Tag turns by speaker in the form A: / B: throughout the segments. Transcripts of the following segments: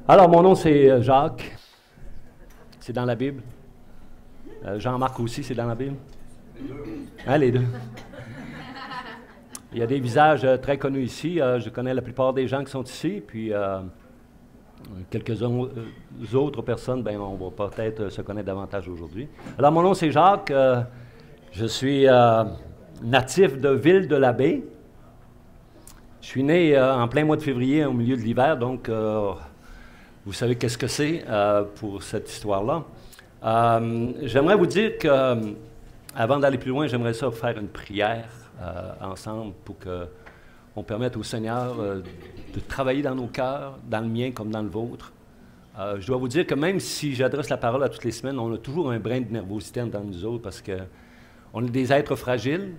A: Alors, mon nom, c'est Jacques. C'est dans la Bible. Jean-Marc aussi, c'est dans la Bible. Les deux. Hein, les deux. Il y a des visages très connus ici. Je connais la plupart des gens qui sont ici. Puis, quelques autres personnes, ben, on va peut-être se connaître davantage aujourd'hui. Alors, mon nom, c'est Jacques. Je suis natif de Ville-de-la-Baie. Je suis né en plein mois de février, au milieu de l'hiver, donc vous savez qu'est-ce que c'est pour cette histoire-là. J'aimerais vous dire que, avant d'aller plus loin, j'aimerais ça faire une prière ensemble pour qu'on permette au Seigneur de travailler dans nos cœurs, dans le mien comme dans le vôtre. Je dois vous dire que même si j'adresse la parole à toutes les semaines, on a toujours un brin de nervosité dans nous autres parce qu'on est des êtres fragiles,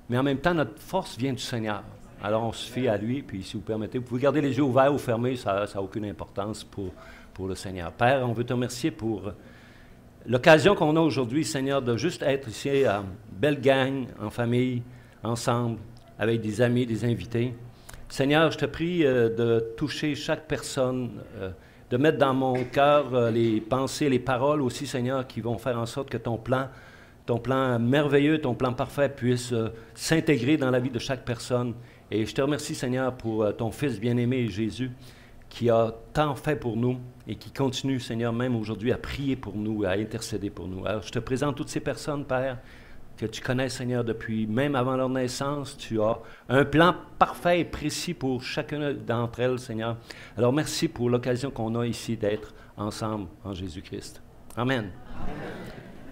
A: mais en même temps, notre force vient du Seigneur. Alors, on se fie à lui, puis si vous permettez, vous pouvez garder les yeux ouverts ou fermés, ça n'a aucune importance pour le Seigneur. Père, on veut te remercier pour l'occasion qu'on a aujourd'hui, Seigneur, de juste être ici, belle gang, en famille, ensemble, avec des amis, des invités. Seigneur, je te prie de toucher chaque personne, de mettre dans mon cœur les pensées, les paroles aussi, Seigneur, qui vont faire en sorte que ton plan merveilleux, ton plan parfait puisse s'intégrer dans la vie de chaque personne. Et je te remercie, Seigneur, pour ton Fils bien-aimé, Jésus, qui a tant fait pour nous et qui continue, Seigneur, même aujourd'hui, à prier pour nous, à intercéder pour nous. Alors, je te présente toutes ces personnes, Père, que tu connais, Seigneur, depuis même avant leur naissance. Tu as un plan parfait et précis pour chacune d'entre elles, Seigneur. Alors, merci pour l'occasion qu'on a ici d'être ensemble en Jésus-Christ. Amen.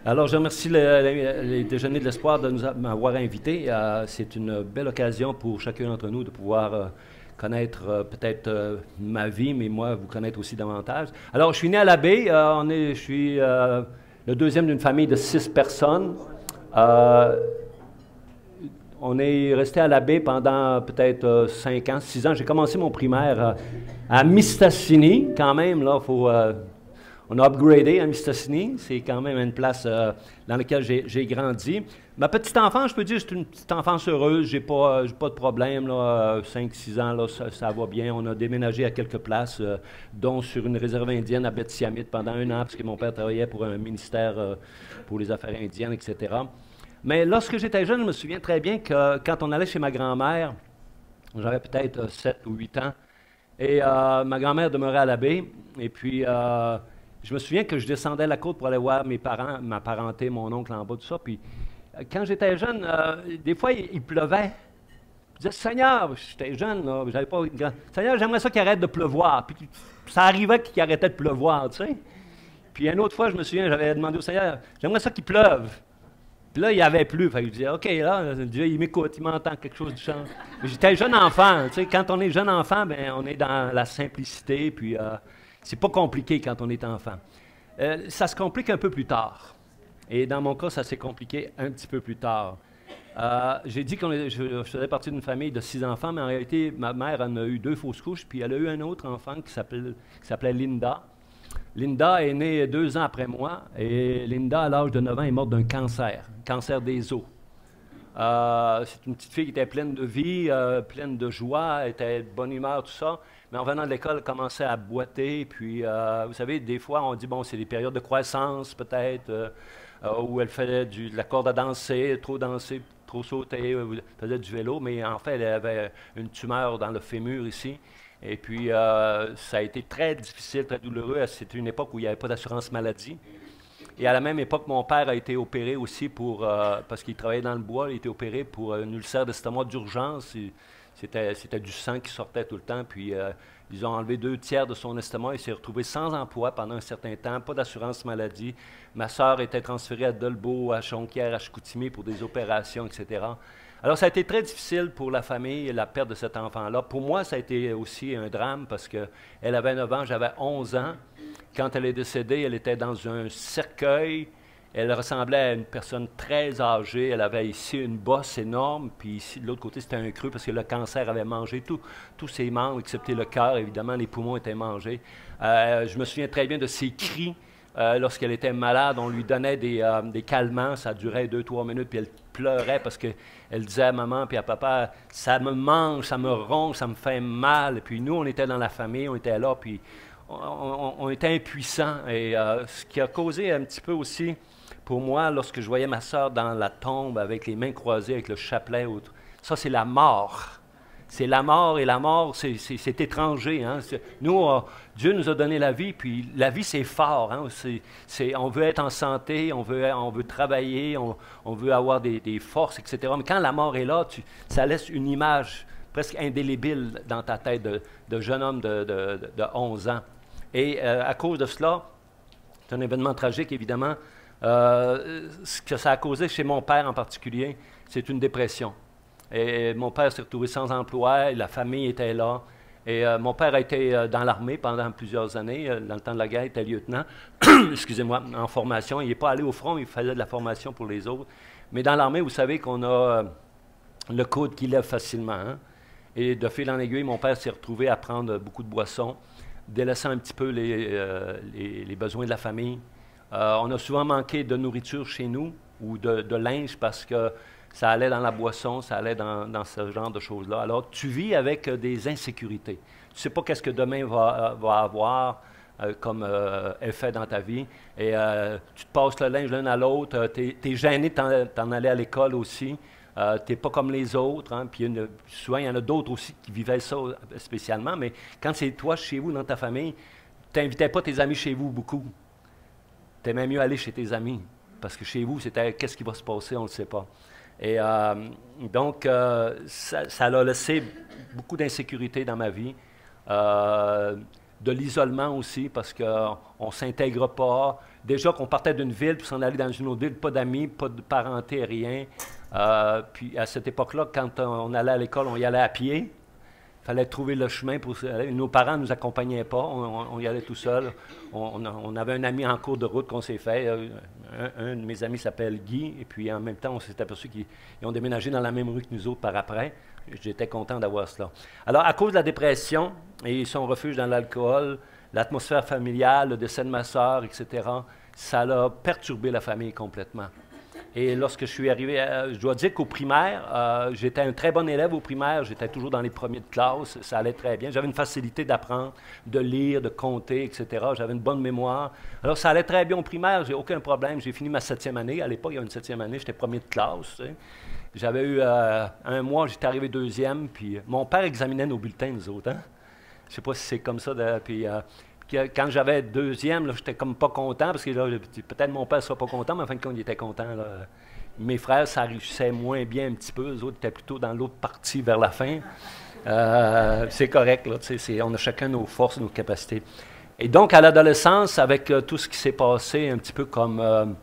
A: Alors, je remercie les Déjeuners de l'Espoir de m'avoir invité. C'est une belle occasion pour chacun d'entre nous de pouvoir connaître peut-être ma vie, mais moi, vous connaître aussi davantage. Alors, je suis né à la Baie. Je suis le deuxième d'une famille de 6 personnes. On est resté à la Baie pendant peut-être 5 ans, 6 ans. J'ai commencé mon primaire à Mistassini, quand même, là, on a upgradé à Mistassini, c'est quand même une place dans laquelle j'ai grandi. Ma petite enfance, je peux dire, c'est une petite enfance heureuse, j'ai pas de problème, 5-6 ans, là, ça va bien. On a déménagé à quelques places, dont sur une réserve indienne à Bethsiamit pendant 1 an, parce que mon père travaillait pour un ministère pour les affaires indiennes, etc. Mais lorsque j'étais jeune, je me souviens très bien que quand on allait chez ma grand-mère, j'avais peut-être 7 ou 8 ans, et ma grand-mère demeurait à la Baie, et puis je me souviens que je descendais la côte pour aller voir mes parents, ma parenté, mon oncle en bas, tout ça. Puis quand j'étais jeune, des fois, il pleuvait. Je disais, Seigneur, j'étais jeune, là, j'avais pas une grande... Seigneur, j'aimerais ça qu'il arrête de pleuvoir. Puis ça arrivait qu'il arrêtait de pleuvoir, tu sais. Puis une autre fois, je me souviens, j'avais demandé au Seigneur, j'aimerais ça qu'il pleuve. Puis là, il n'y avait plus. Fait que je disais, OK, là, Dieu, il m'écoute, il m'entend quelque chose du chant. J'étais jeune enfant, tu sais. Quand on est jeune enfant, ben, on est dans la simplicité, puis... c'est pas compliqué quand on est enfant. Ça se complique un peu plus tard. Et dans mon cas, ça s'est compliqué un petit peu plus tard. J'ai dit que je faisais partie d'une famille de 6 enfants, mais en réalité, ma mère en a eu 2 fausses couches, puis elle a eu un autre enfant qui s'appelait Linda. Linda est née 2 ans après moi, et Linda, à l'âge de 9 ans, est morte d'un cancer des os. C'est une petite fille qui était pleine de vie, pleine de joie, elle était de bonne humeur, tout ça. Mais en venant de l'école, elle commençait à boiter. Puis, vous savez, des fois, on dit, bon, c'est des périodes de croissance, peut-être, où elle faisait de la corde à danser, trop sauter, faisait du vélo. Mais en fait, elle avait une tumeur dans le fémur ici. Et puis, ça a été très difficile, très douloureux. C'était une époque où il n'y avait pas d'assurance maladie. Et à la même époque, mon père a été opéré aussi parce qu'il travaillait dans le bois, il a été opéré pour une ulcère d'estomac d'urgence. C'était du sang qui sortait tout le temps, puis ils ont enlevé 2 tiers de son estomac. Il s'est retrouvé sans emploi pendant un certain temps, pas d'assurance maladie. Ma sœur était transférée à Dolbeau, à Jonquière, à Chicoutimi pour des opérations, etc. Alors, ça a été très difficile pour la famille, la perte de cet enfant-là. Pour moi, ça a été aussi un drame parce qu'elle avait 9 ans, j'avais 11 ans. Quand elle est décédée, elle était dans un cercueil. Elle ressemblait à une personne très âgée. Elle avait ici une bosse énorme, puis ici, de l'autre côté, c'était un creux parce que le cancer avait mangé tous ses membres, excepté le cœur. Évidemment, les poumons étaient mangés. Je me souviens très bien de ses cris lorsqu'elle était malade, on lui donnait des calmants, ça durait 2-3 minutes, puis elle pleurait parce qu'elle disait à maman puis à papa, ça me mange, ça me ronge, ça me fait mal. Et puis nous, on était dans la famille, on était là, puis on était impuissants. Et ce qui a causé un petit peu aussi, pour moi, lorsque je voyais ma sœur dans la tombe avec les mains croisées, avec le chapelet, ça c'est la mort. C'est la mort, et la mort, c'est étranger. Hein? Nous, Dieu nous a donné la vie, puis la vie, c'est fort. Hein? On veut être en santé, on veut travailler, on veut avoir des forces, etc. Mais quand la mort est là, ça laisse une image presque indélébile dans ta tête de jeune homme de 11 ans. Et à cause de cela, c'est un événement tragique, évidemment. Ce que ça a causé chez mon père en particulier, c'est une dépression. Et mon père s'est retrouvé sans emploi, et la famille était là. Et mon père a été dans l'armée pendant plusieurs années. Dans le temps de la guerre, il était lieutenant, excusez-moi, en formation. Il n'est pas allé au front, il faisait de la formation pour les autres. Mais dans l'armée, vous savez qu'on a le coude qui lève facilement. Hein? Et de fil en aiguille, mon père s'est retrouvé à prendre beaucoup de boissons, délaissant un petit peu les besoins de la famille. On a souvent manqué de nourriture chez nous ou de linge parce que ça allait dans la boisson, ça allait dans ce genre de choses-là. Alors, tu vis avec des insécurités. Tu ne sais pas qu'est-ce que demain va avoir comme effet dans ta vie. Et tu te passes le linge l'un à l'autre. Tu es gêné de t'en aller à l'école aussi. Tu n'es pas comme les autres. Hein. Puis souvent, il y en a d'autres aussi qui vivaient ça spécialement. Mais quand c'est toi, chez vous, dans ta famille, tu n'invitais pas tes amis chez vous beaucoup. Tu aimais mieux aller chez tes amis. Parce que chez vous, c'était qu'est-ce qui va se passer, on ne le sait pas. Et donc, ça a laissé beaucoup d'insécurité dans ma vie, de l'isolement aussi, parce qu'on ne s'intègre pas. Déjà qu'on partait d'une ville, puis s'en allait dans une autre ville, pas d'amis, pas de parenté, rien. Puis à cette époque-là, quand on allait à l'école, on y allait à pied. Il fallait trouver le chemin pour... Nos parents ne nous accompagnaient pas, on y allait tout seul. On avait un ami en cours de route qu'on s'est fait. Un de mes amis s'appelle Guy, et puis en même temps, on s'est aperçu qu'ils ont déménagé dans la même rue que nous autres par après. J'étais content d'avoir cela. Alors, à cause de la dépression et son refuge dans l'alcool, l'atmosphère familiale, le décès de ma sœur, etc., ça a perturbé la famille complètement. Et lorsque je suis arrivé, je dois dire qu'au primaire, j'étais un très bon élève au primaire, j'étais toujours dans les premiers de classe, ça allait très bien. J'avais une facilité d'apprendre, de lire, de compter, etc. J'avais une bonne mémoire. Alors ça allait très bien au primaire, j'ai aucun problème. J'ai fini ma 7e année. À l'époque, il y avait une 7e année, j'étais premier de classe. Tu sais. J'avais eu un mois, j'étais arrivé 2e, puis mon père examinait nos bulletins, nous autres. Hein? Je ne sais pas si c'est comme ça. Puis quand j'avais 2e, j'étais comme pas content, parce que là, peut-être mon père ne sera pas content, mais en fin de compte, il était content. Là. Mes frères, ça réussissait moins bien un petit peu. Eux autres étaient plutôt dans l'autre partie vers la fin. C'est correct, là, on a chacun nos forces, nos capacités. Et donc, à l'adolescence, avec tout ce qui s'est passé, un petit peu comme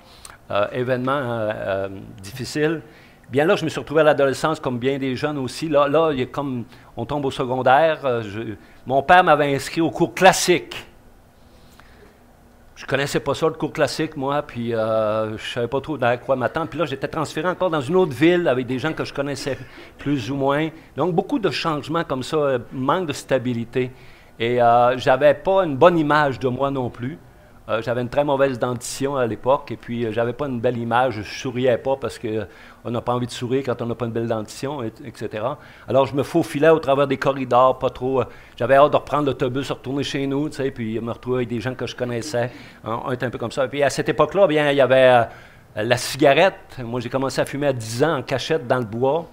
A: événement difficile, bien là, je me suis retrouvé à l'adolescence comme bien des jeunes aussi. Là il y a comme, on tombe au secondaire. Mon père m'avait inscrit au cours classique. Je ne connaissais pas ça, le cours classique, moi, puis je ne savais pas trop à quoi m'attendre. Puis là, j'étais transféré encore dans une autre ville avec des gens que je connaissais plus ou moins. Donc, beaucoup de changements comme ça, manque de stabilité. Et je n'avais pas une bonne image de moi non plus. J'avais une très mauvaise dentition à l'époque, et puis j'avais pas une belle image, je ne souriais pas parce qu'on n'a pas envie de sourire quand on n'a pas une belle dentition, etc. Alors je me faufilais au travers des corridors, pas trop. J'avais hâte de reprendre l'autobus, retourner chez nous, tu sais, puis me retrouver avec des gens que je connaissais. On était un peu comme ça. Et puis à cette époque-là, bien, il y avait la cigarette. Moi, j'ai commencé à fumer à 10 ans en cachette dans le bois,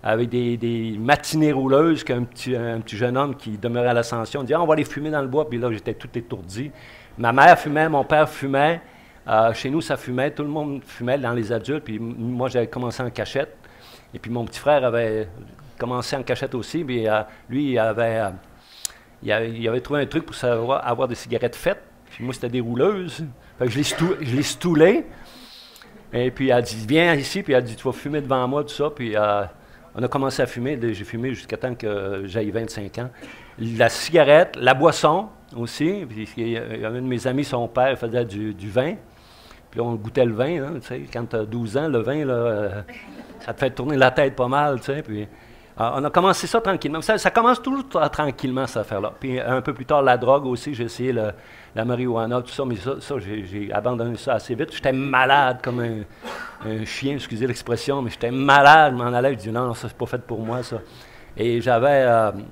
A: avec des matinées rouleuses qu'un petit jeune homme qui demeurait à l'Ascension dit « Ah, on va aller fumer dans le bois », puis là, j'étais tout étourdi. Ma mère fumait, mon père fumait. Chez nous, ça fumait. Tout le monde fumait dans les adultes. Puis moi, j'avais commencé en cachette. Et puis mon petit frère avait commencé en cachette aussi. Puis lui, il avait trouvé un truc pour savoir avoir des cigarettes faites. Puis moi, c'était des rouleuses. Fait que je les stoulais. Et puis elle dit, viens ici. Puis elle dit, tu vas fumer devant moi, tout ça. Puis on a commencé à fumer. J'ai fumé jusqu'à temps que j'aille 25 ans. La cigarette, la boisson aussi. Puis il y a un de mes amis, son père, faisait du vin. Puis on goûtait le vin. Hein, tu sais, quand tu as 12 ans, le vin, là, ça te fait tourner la tête pas mal. Tu sais, puis, On a commencé ça tranquillement. Ça commence toujours tranquillement, cette affaire-là. Puis un peu plus tard, la drogue aussi, j'ai essayé la marijuana, tout ça, mais ça j'ai abandonné ça assez vite. J'étais malade comme un chien, excusez l'expression, mais j'étais malade, je m'en allais, je dis non, ça c'est pas fait pour moi, ça. Et j'avais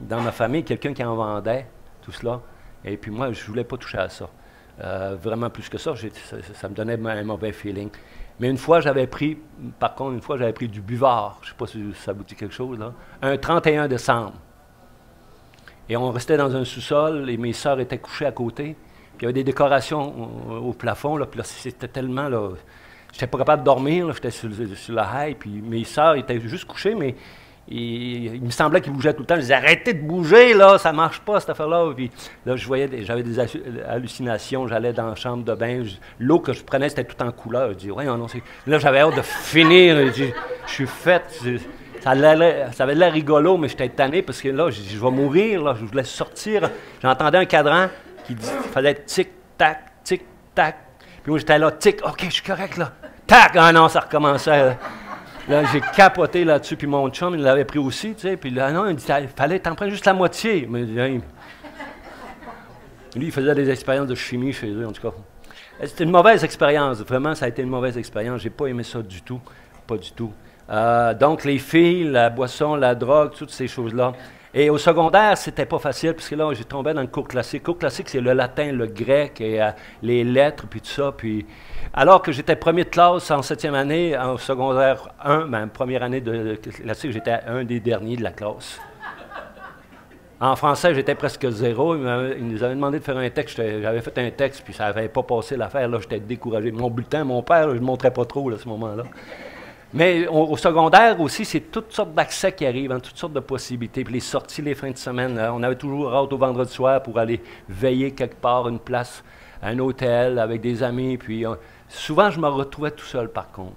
A: dans ma famille quelqu'un qui en vendait, tout cela, et puis moi, je voulais pas toucher à ça. Vraiment plus que ça, ça me donnait un mauvais feeling. Mais une fois, j'avais pris du buvard, je ne sais pas si ça vous dit quelque chose, là, un 31 décembre. Et on restait dans un sous-sol, et mes sœurs étaient couchées à côté, puis il y avait des décorations au plafond, là, puis là, c'était tellement, là, j'étais pas capable de dormir, là, j'étais sur la haie, puis mes sœurs étaient juste couchées, mais il me semblait qu'ils bougeaient tout le temps. Je disais, arrêtez de bouger, là, ça marche pas, cette affaire-là. Puis là, j'avais des hallucinations, j'allais dans la chambre de bain, l'eau que je prenais, c'était tout en couleur. Je dis, ouais, non, là, j'avais hâte de finir. Je dis, je suis faite. Ça avait l'air rigolo, mais j'étais tanné parce que là, je vais mourir, là, je voulais sortir. J'entendais un cadran qui dit, il fallait tic-tac, tic-tac. Puis moi, j'étais là, tic, OK, je suis correct, là. Tac, ah non, ça recommençait. Là, j'ai capoté là-dessus, puis mon chum, il l'avait pris aussi, tu sais, puis là, non, il dit, il fallait t'en prendre juste la moitié. Mais, lui, il faisait des expériences de chimie chez eux, en tout cas. C'était une mauvaise expérience, vraiment, ça a été une mauvaise expérience. J'ai pas aimé ça du tout, pas du tout. Donc, les filles, la boisson, la drogue, toutes ces choses-là. Et au secondaire, c'était pas facile, parce que là, j'ai tombé dans le cours classique. Le cours classique, c'est le latin, le grec, et les lettres, puis tout ça, puis... Alors que j'étais premier de classe en 7e année, en secondaire 1, première année de classique, j'étais un des derniers de la classe. En français, j'étais presque zéro. Ils nous avaient demandé de faire un texte. J'avais fait un texte, puis ça n'avait pas passé l'affaire. Là, j'étais découragé. Mon bulletin, mon père, là, je ne le montrais pas trop là, à ce moment-là. Mais au secondaire aussi, c'est toutes sortes d'accès qui arrivent, toutes sortes de possibilités. Puis les sorties les fins de semaine, on avait toujours hâte au vendredi soir pour aller veiller quelque part, une place, un hôtel avec des amis. Puis souvent, je me retrouvais tout seul, par contre.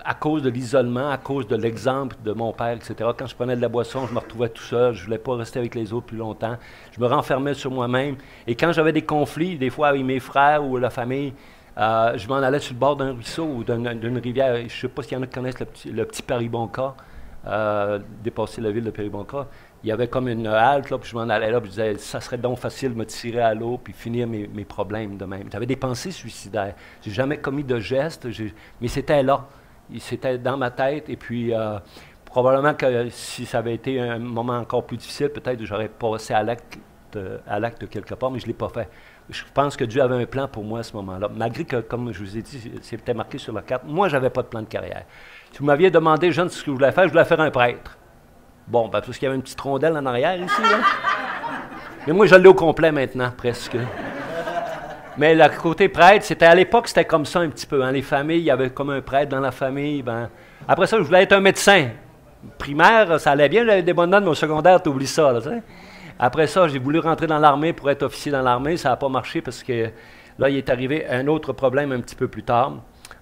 A: À cause de l'isolement, à cause de l'exemple de mon père, etc. Quand je prenais de la boisson, je me retrouvais tout seul. Je ne voulais pas rester avec les autres plus longtemps. Je me renfermais sur moi-même. Et quand j'avais des conflits, des fois avec mes frères ou la famille, je m'en allais sur le bord d'un ruisseau ou d'une rivière. Je ne sais pas s'il y en a qui connaissent le petit Péribonka, dépasser la ville de Péribonka. Il y avait comme une halte, là, puis je m'en allais là, puis je disais, ça serait donc facile de me tirer à l'eau puis finir mes problèmes de même. J'avais des pensées suicidaires. Je n'ai jamais commis de gestes, mais c'était là. C'était dans ma tête, et puis probablement que si ça avait été un moment encore plus difficile, peut-être j'aurais passé à l'acte quelque part, mais je ne l'ai pas fait. Je pense que Dieu avait un plan pour moi à ce moment-là, malgré que, comme je vous ai dit, c'était marqué sur la carte, moi, je n'avais pas de plan de carrière. Si vous m'aviez demandé, jeune, ce que je voulais faire un prêtre. Bon, ben, parce qu'il y avait une petite rondelle en arrière ici, là. Mais moi, je l'ai au complet maintenant, presque. Mais le côté prêtre, à l'époque, c'était comme ça un petit peu. Hein. Les familles, il y avait comme un prêtre dans la famille. Ben. Après ça, je voulais être un médecin. Primaire, ça allait bien, j'avais des bonnes notes, mais au secondaire, tu oublies ça. Là, tu sais. Après ça, j'ai voulu rentrer dans l'armée pour être officier dans l'armée. Ça n'a pas marché parce que là, il est arrivé un autre problème un petit peu plus tard.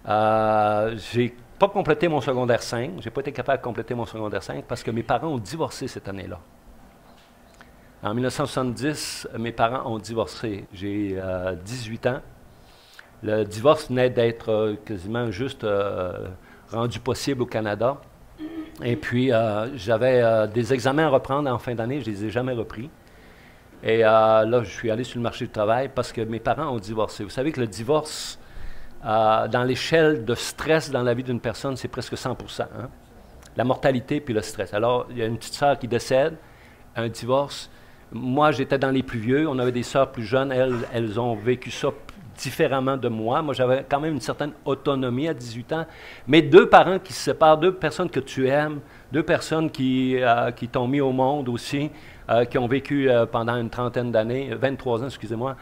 A: J'ai pas complété mon secondaire 5. J'ai pas été capable de compléter mon secondaire 5 parce que mes parents ont divorcé cette année-là. En 1970, mes parents ont divorcé. J'ai 18 ans. Le divorce venait d'être quasiment juste rendu possible au Canada. Et puis, j'avais des examens à reprendre en fin d'année. Je ne les ai jamais repris. Et là, je suis allé sur le marché du travail parce que mes parents ont divorcé. Vous savez que le divorce, dans l'échelle de stress dans la vie d'une personne, c'est presque 100%. Hein? La mortalité puis le stress. Alors, il y a une petite sœur qui décède, un divorce. Moi, j'étais dans les plus vieux. On avait des sœurs plus jeunes. Elles ont vécu ça différemment de moi. Moi, j'avais quand même une certaine autonomie à 18 ans. Mais deux parents qui se séparent, deux personnes que tu aimes, deux personnes qui t'ont mis au monde aussi, qui ont vécu pendant une trentaine d'années, 23 ans, excusez-moi,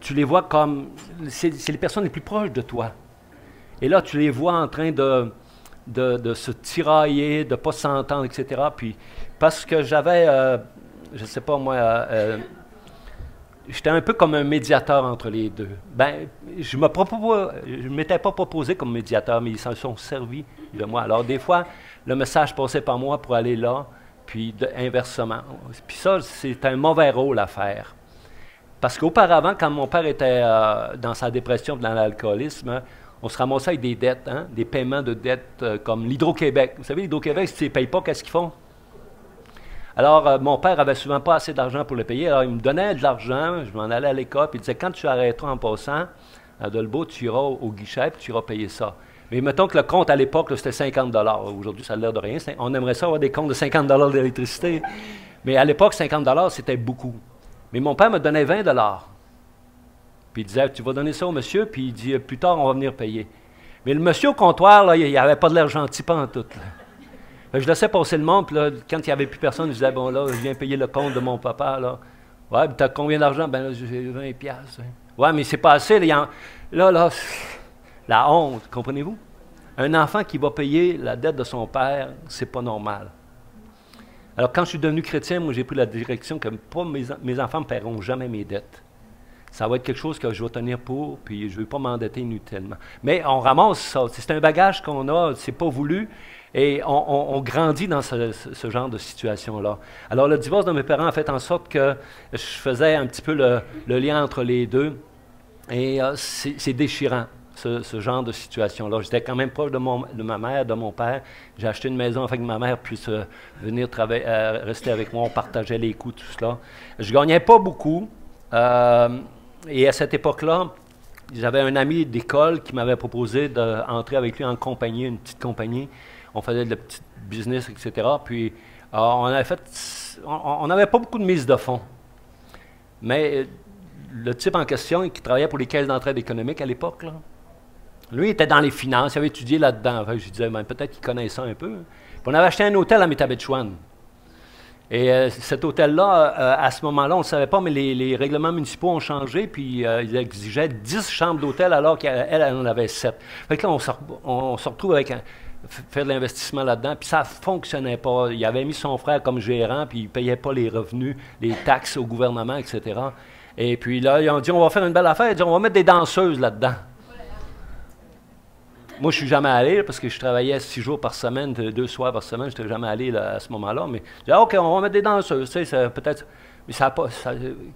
A: tu les vois comme... C'est les personnes les plus proches de toi. Et là, tu les vois en train de se tirailler, de ne pas s'entendre, etc. Puis, parce que j'avais... je ne sais pas moi, j'étais un peu comme un médiateur entre les deux. Ben, je ne m'étais pas proposé comme médiateur, mais ils s'en sont servis de moi. Alors, des fois, le message passait par moi pour aller là, puis inversement. Puis ça, c'est un mauvais rôle à faire. Parce qu'auparavant, quand mon père était dans sa dépression, dans l'alcoolisme, on se ramassait avec des dettes, hein, des paiements de dettes comme l'Hydro-Québec. Vous savez, l'Hydro-Québec, si tu ne payes pas, qu'est-ce qu'ils font? Alors, mon père avait souvent pas assez d'argent pour le payer, alors il me donnait de l'argent, je m'en allais à l'école, puis il disait, quand tu arrêteras en passant, à Dolbeau, tu iras au guichet, puis tu iras payer ça. Mais mettons que le compte à l'époque, c'était 50 $. Aujourd'hui, ça a l'air de rien. On aimerait ça avoir des comptes de 50 $ d'électricité. Mais à l'époque, 50 $, c'était beaucoup. Mais mon père me donnait 20 $. Puis il disait, tu vas donner ça au monsieur, puis il dit, plus tard, on va venir payer. Mais le monsieur au comptoir, là, il n'avait pas de l'air gentil, pas en tout. Je laissais passer le monde, puis là, quand il n'y avait plus personne, je disais, bon, là, je viens payer le compte de mon papa, là. Ouais, puis t'as combien d'argent? Ben là, j'ai 20 $. Ouais, mais c'est pas assez, là, la honte, comprenez-vous? Un enfant qui va payer la dette de son père, c'est pas normal. Alors, quand je suis devenu chrétien, moi, j'ai pris la direction que pas mes enfants ne paieront jamais mes dettes. Ça va être quelque chose que je vais tenir pour, puis je ne vais pas m'endetter inutilement. Mais on ramasse ça. C'est un bagage qu'on a, c'est pas voulu, et on grandit dans ce genre de situation-là. Alors, le divorce de mes parents a fait en sorte que je faisais un petit peu le lien entre les deux, et c'est déchirant. Ce genre de situation-là. J'étais quand même proche de ma mère, de mon père. J'ai acheté une maison afin que ma mère puisse venir rester avec moi. On partageait les coûts, tout cela. Je ne gagnais pas beaucoup. Et à cette époque-là, j'avais un ami d'école qui m'avait proposé d'entrer avec lui en compagnie, une petite compagnie. On faisait de la petite business, etc. Puis, on n'avait pas beaucoup de mise de fonds. Mais le type en question, qui travaillait pour les caisses d'entraide économique à l'époque, là, lui, il était dans les finances, il avait étudié là-dedans. Enfin, je disais, ben, peut-être qu'il connaît ça un peu. Puis on avait acheté un hôtel à Métabetchouan. Et cet hôtel-là, à ce moment-là, on ne le savait pas, mais les règlements municipaux ont changé, puis ils exigeaient 10 chambres d'hôtel alors qu'elle en avait 7. Fait que là, on se retrouve avec faire de l'investissement là-dedans, puis ça ne fonctionnait pas. Il avait mis son frère comme gérant, puis il ne payait pas les revenus, les taxes au gouvernement, etc. Et puis là, ils ont dit, on va faire une belle affaire, ils ont dit, on va mettre des danseuses là-dedans. Moi, je ne suis jamais allé parce que je travaillais 6 jours par semaine, 2 soirs par semaine. Je n'étais jamais allé là, à ce moment-là. Mais je dis, OK, on va mettre des danseuses. Tu sais, peut-être. Mais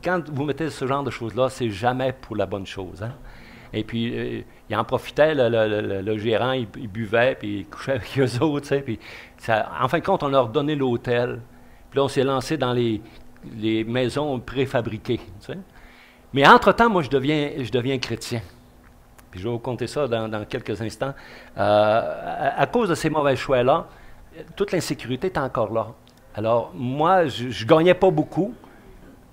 A: quand vous mettez ce genre de choses-là, c'est jamais pour la bonne chose. Hein? Et puis, il en profitait, le gérant, il buvait, puis il couchait avec eux autres. Tu sais, puis en fin de compte, on leur donnait l'hôtel. Puis là, on s'est lancé dans les maisons préfabriquées. Tu sais. Mais entre-temps, moi, je deviens chrétien. Puis je vais vous conter ça dans quelques instants. À cause de ces mauvais choix-là, toute l'insécurité est encore là. Alors, moi, je ne gagnais pas beaucoup.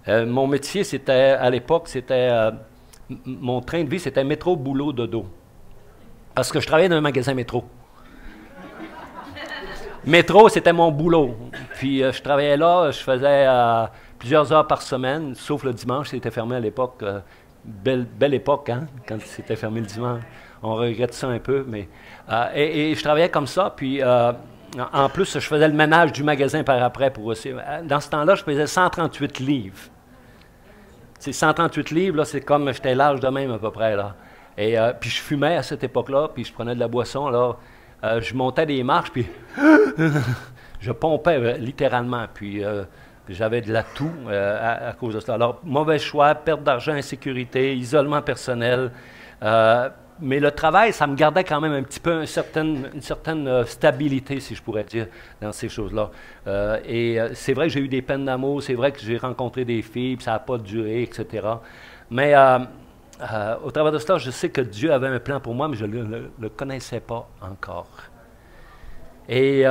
A: Mon métier, à l'époque, mon train de vie, c'était métro, boulot, dodo. Parce que je travaillais dans un magasin métro. Métro, c'était mon boulot. Puis je travaillais là, je faisais plusieurs heures par semaine, sauf le dimanche, c'était fermé à l'époque. Belle époque, hein, quand c'était fermé le dimanche. On regrette ça un peu, mais... et je travaillais comme ça, puis en plus, je faisais le ménage du magasin par après pour aussi. Dans ce temps-là, je faisais 138 livres. C'est 138 livres, là, c'est comme j'étais large de même à peu près, là. Et puis je fumais à cette époque-là, puis je prenais de la boisson, là. Je montais des marches, puis je pompais littéralement, puis... j'avais de l'atout à cause de cela. Alors, mauvais choix, perte d'argent, insécurité, isolement personnel. Mais le travail, ça me gardait quand même un petit peu une certaine stabilité, si je pourrais dire, dans ces choses-là. Et c'est vrai que j'ai eu des peines d'amour, c'est vrai que j'ai rencontré des filles, puis ça n'a pas duré, etc. Mais au travers de cela, je sais que Dieu avait un plan pour moi, mais je ne le connaissais pas encore. Et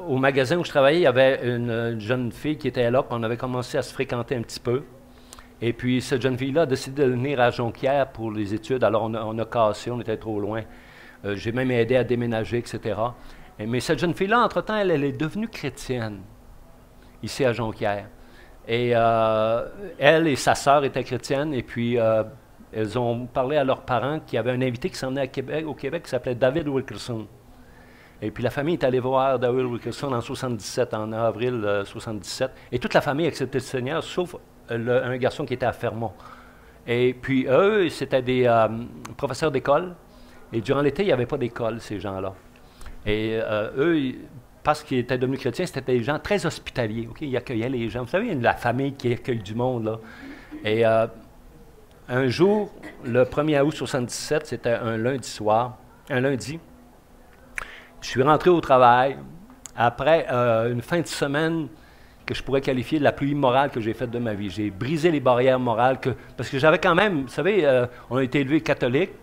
A: au magasin où je travaillais, il y avait une jeune fille qui était là, puis on avait commencé à se fréquenter un petit peu. Et puis cette jeune fille-là a décidé de venir à Jonquière pour les études, alors on a cassé, on était trop loin. J'ai même aidé à déménager, etc. Mais cette jeune fille-là, entre-temps, elle est devenue chrétienne, ici à Jonquière. Et elle et sa sœur étaient chrétiennes, et puis elles ont parlé à leurs parents qu'il y avait un invité qui s'en venait au Québec qui s'appelait David Wilkerson. Et puis la famille est allée voir David Wilkerson en 77, en avril 77. Et toute la famille a accepté le Seigneur, sauf un garçon qui était à Fermont. Et puis eux, c'était des professeurs d'école. Et durant l'été, il n'y avait pas d'école, ces gens-là. Et eux, parce qu'ils étaient devenus chrétiens, c'était des gens très hospitaliers. Okay? Ils accueillaient les gens. Vous savez, la famille qui accueille du monde, là. Et un jour, le 1er août 77, c'était un lundi soir, un lundi. Je suis rentré au travail après une fin de semaine que je pourrais qualifier de la plus immorale que j'ai faite de ma vie. J'ai brisé les barrières morales, parce que j'avais quand même, vous savez, on a été élevés catholiques,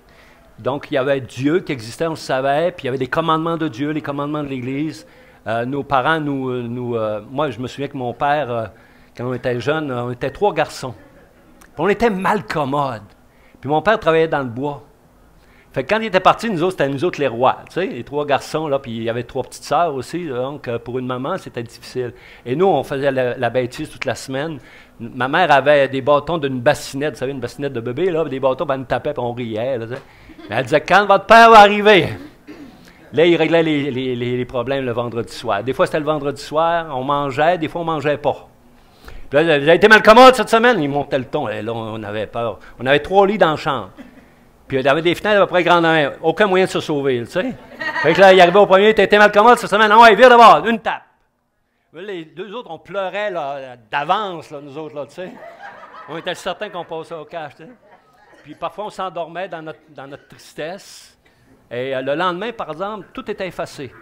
A: donc il y avait Dieu qui existait, on le savait, puis il y avait des commandements de Dieu, les commandements de l'Église. Nos parents, moi je me souviens que mon père, quand on était jeunes, on était 3 garçons. Puis on était malcommodes. Puis mon père travaillait dans le bois. Fait que quand il était parti, nous autres, c'était nous autres les rois, tu sais, les 3 garçons, là, puis il y avait 3 petites sœurs aussi, donc pour une maman, c'était difficile. Et nous, on faisait la bêtise toute la semaine. Ma mère avait des bâtons d'une bassinette, vous savez, une bassinette de bébé, là, des bâtons, puis elle nous tapait, puis on riait, là, tu sais. Mais elle disait, quand votre père va arriver? Là, il réglait les problèmes le vendredi soir. Des fois, c'était le vendredi soir, on mangeait, des fois, on ne mangeait pas. Puis là, vous avez été mal commode cette semaine? Il montait le ton. Et là, on avait peur. On avait 3 lits dans la chambre. Puis il y avait des fenêtres à peu près grandes. Aucun moyen de se sauver, tu sais. Fait que là, il arrivait au premier, tu été mal commode cette semaine. Non, ouais, vire d'abord, une tape. Les 2 autres, on pleurait là, d'avance, là, nous autres, là, tu sais. On était certains qu'on passait au cash, tu sais. Puis parfois, on s'endormait dans notre tristesse. Et le lendemain, par exemple, tout était effacé.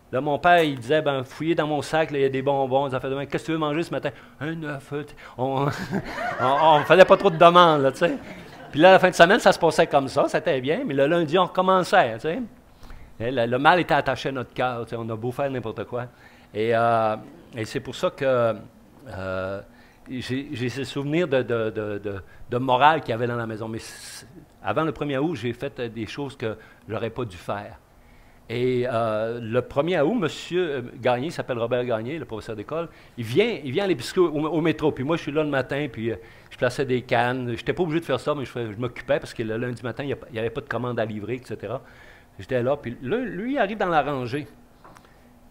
A: Là, mon père, il disait, ben, fouillez dans mon sac, là, il y a des bonbons, ça fait demain. Qu'est-ce que tu veux manger ce matin? Un œuf. On ne faisait pas trop de demandes, là, tu sais. Puis là, à la fin de semaine, ça se passait comme ça, c'était bien, mais le lundi, on recommençait, tu sais. Et le mal était attaché à notre cœur, tu sais, on a beau faire n'importe quoi. Et c'est pour ça que j'ai ces souvenirs de morale qu'il y avait dans la maison. Mais avant le 1er août, j'ai fait des choses que je n'aurais pas dû faire. Et le 1er août, M. Gagné, il s'appelle Robert Gagné, le professeur d'école, il vient à l'épicerie au métro. Puis moi, je suis là le matin, puis je plaçais des cannes. Je n'étais pas obligé de faire ça, mais je m'occupais parce que le lundi matin, il n'y avait pas de commande à livrer, etc. J'étais là, puis là, lui, il arrive dans la rangée.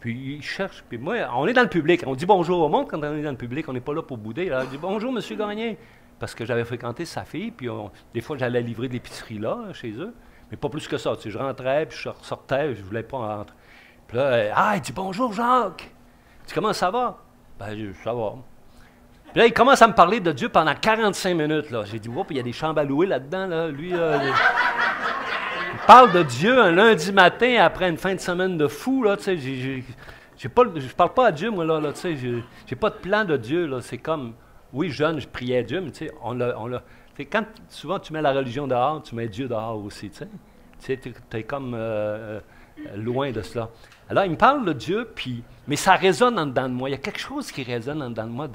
A: Puis il cherche, puis moi, on est dans le public. On dit bonjour au monde quand on est dans le public, on n'est pas là pour bouder. Là. On dit bonjour, M. Gagné, parce que j'avais fréquenté sa fille, puis des fois, j'allais livrer de l'épicerie là, chez eux. Mais pas plus que ça. Tu sais, je rentrais, puis je sortais, je ne voulais pas rentrer. Puis là, il dit bonjour Jacques. Tu dis comment ça va? Ben, ça va. Puis là, il commence à me parler de Dieu pendant 45 minutes. Là. J'ai dit, puis il y a des chambres à louer là-dedans. Là. Lui, il parle de Dieu un lundi matin après une fin de semaine de fou. Là, tu sais, je parle pas à Dieu, moi, là tu sais, j'ai pas de plan de Dieu. Là. C'est comme, oui, jeune, je priais à Dieu, mais tu sais, on l'a. Quand souvent tu mets la religion dehors, tu mets Dieu dehors aussi, tu sais. Tu es comme loin de cela. Alors, il me parle de Dieu, mais ça résonne en dedans de moi. Il y a quelque chose qui résonne en dedans de moi.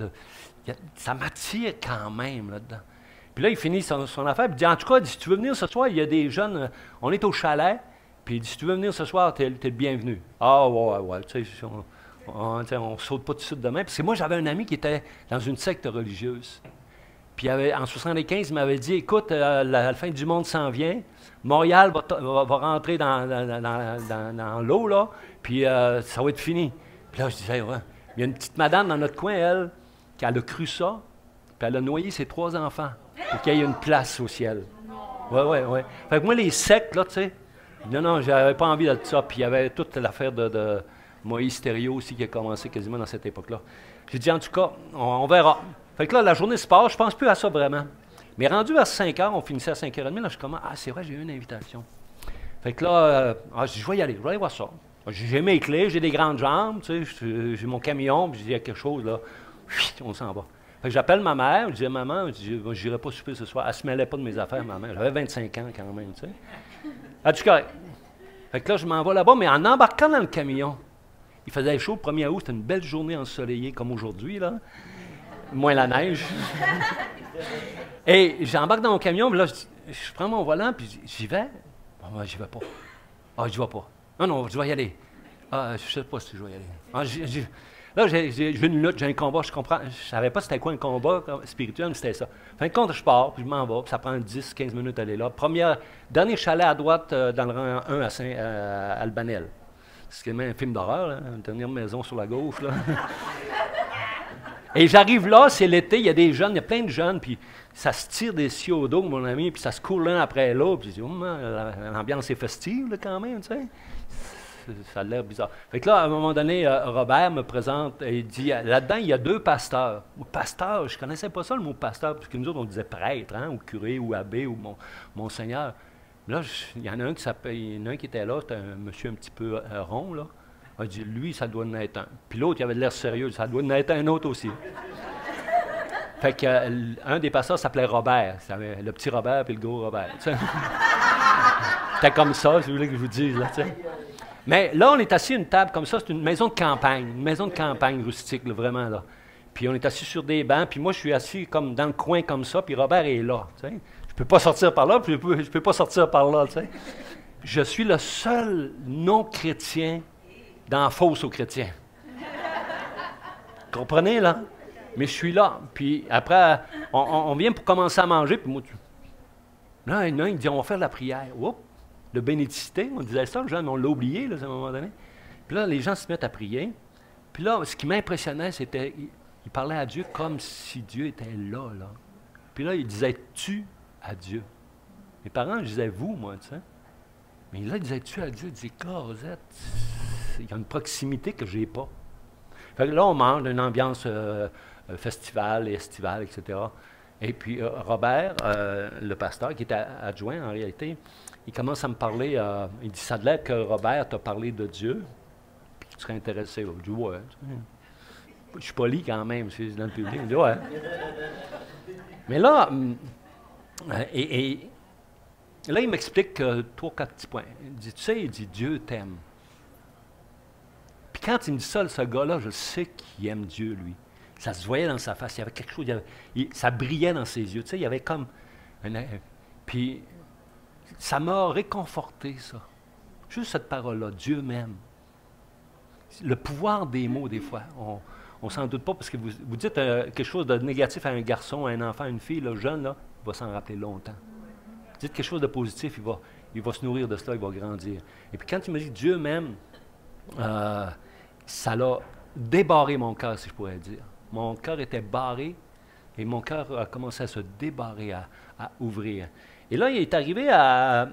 A: Ça m'attire quand même là-dedans. Puis là, il finit son affaire, puis il dit, en tout cas, si tu veux venir ce soir, il y a des jeunes, on est au chalet, puis il dit, si tu veux venir ce soir, tu es le bienvenu. Ah, ouais, tu sais, on ne saute pas tout de suite demain. Parce que moi, j'avais un ami qui était dans une secte religieuse. Puis en 1975, il m'avait dit, écoute, la fin du monde s'en vient, Montréal va rentrer dans l'eau, là, puis ça va être fini. Puis là, je disais, ouais. Il y a une petite madame dans notre coin, elle, qui a cru ça, puis elle a noyé ses 3 enfants pour qu'il y ait une place au ciel. Ouais. Fait que moi, les sectes, là, tu sais, non, j'avais pas envie de ça. Puis il y avait toute l'affaire de Moïse Thériault aussi qui a commencé quasiment dans cette époque-là. J'ai dit, en tout cas, on verra. Fait que là, la journée se passe, je pense plus à ça vraiment. Mais rendu vers 5 heures, on finissait à 5h30, là, je commence, c'est vrai, j'ai eu une invitation. Fait que là, je dis, je vais y aller, voir ça. J'ai mes clés, j'ai des grandes jambes, tu sais, j'ai mon camion, puis je dis, il y a quelque chose, là, on s'en va. Fait que j'appelle ma mère, je dis, maman, je n'irai pas souper ce soir. Elle ne se mêlait pas de mes affaires, ma mère. J'avais 25 ans quand même, tu sais. Elle dit, correct. Fait que là, je m'en vais là-bas, mais en embarquant dans le camion, il faisait chaud, le 1er août, c'était une belle journée ensoleillée comme aujourd'hui, là. Moins la neige. Et j'embarque dans mon camion, puis là, je prends mon volant, puis j'y vais. Moi, j'y vais pas. Je vais pas. Non, je vais y aller. Je sais pas si je vais y aller. Là, j'ai une lutte, j'ai un combat, je comprends. Je savais pas c'était quoi un combat spirituel, mais c'était ça. Fin de compte, je pars, puis je m'en vais, puis ça prend 10-15 minutes d'aller là. Dernier chalet à droite dans le rang 1 à Albanel. C'est quand même un film d'horreur, là, une dernière maison sur la gauche, là. Et j'arrive là, c'est l'été, il y a des jeunes, il y a plein de jeunes, puis ça se tire des cieux d'eau, mon ami, puis ça se coule l'un après l'autre, puis je dis, l'ambiance est festive, là, quand même, tu sais. ça a l'air bizarre. Fait que là, à un moment donné, Robert me présente et il dit, là-dedans, il y a 2 pasteurs. Pasteur, je ne connaissais pas ça, le mot pasteur, parce que nous autres, on disait prêtre, hein, ou curé, ou abbé, ou monseigneur. Là, il y en a un qui était là, c'était un monsieur un petit peu rond, là. Il a dit, lui, ça doit en être un. Puis l'autre, il avait de l'air sérieux, ça doit en être un autre aussi. Fait que un des pasteurs s'appelait Robert. Le petit Robert puis le gros Robert. C'était comme ça, si vous voulez que je vous dise. Là, mais là, on est assis à une table comme ça. C'est une maison de campagne rustique, là, vraiment. Là. Puis on est assis sur des bancs. Puis moi, je suis assis comme dans le coin comme ça. Puis Robert est là. Je ne peux pas sortir par là, puis je ne peux pas sortir par là. Je suis le seul non-chrétien dans la fosse aux chrétiens. Comprenez, là? Mais je suis là. Puis après, on vient pour commencer à manger. Puis moi, là, il dit, on va faire la prière. Oups! De bénédicité, on disait ça, mais on l'a oublié là, à un moment donné. Puis là, les gens se mettent à prier. Puis là, ce qui m'impressionnait, c'était, il parlait à Dieu comme si Dieu était là. Puis là, il disait « tu » à Dieu. Mes parents, je disais « vous », moi, tu sais. Mais là, il disait « tu » à Dieu. Il disait « Cosette, il y a une proximité que je n'ai pas. » Fait que là, on mange une ambiance festival et estivale, etc. Et puis Robert, le pasteur, qui était adjoint en réalité, il commence à me parler, il dit, ça a l'air que Robert t'a parlé de Dieu, puis tu serais intéressé. Je dis, ouais. Je suis poli quand même, je suis dans le public. Il dit, ouais. Mais là, et là, il m'explique 3 ou 4 petits points. Il dit, tu sais, il dit, Dieu t'aime. Puis quand il me dit ça, ce gars-là, je sais qu'il aime Dieu, lui. Ça se voyait dans sa face, il y avait quelque chose, ça brillait dans ses yeux. Tu sais, il y avait comme puis ça m'a réconforté, ça. Juste cette parole-là, Dieu m'aime. Le pouvoir des mots, des fois, on ne s'en doute pas, parce que vous dites quelque chose de négatif à un garçon, à un enfant, à une fille, là, jeune, là, il va s'en rappeler longtemps. Dites quelque chose de positif, il va se nourrir de cela, il va grandir. Et puis quand il me dit Dieu m'aime, ça l'a débarré mon cœur, si je pourrais dire. Mon cœur était barré et mon cœur a commencé à se débarrer, à ouvrir. Et là, il est arrivé à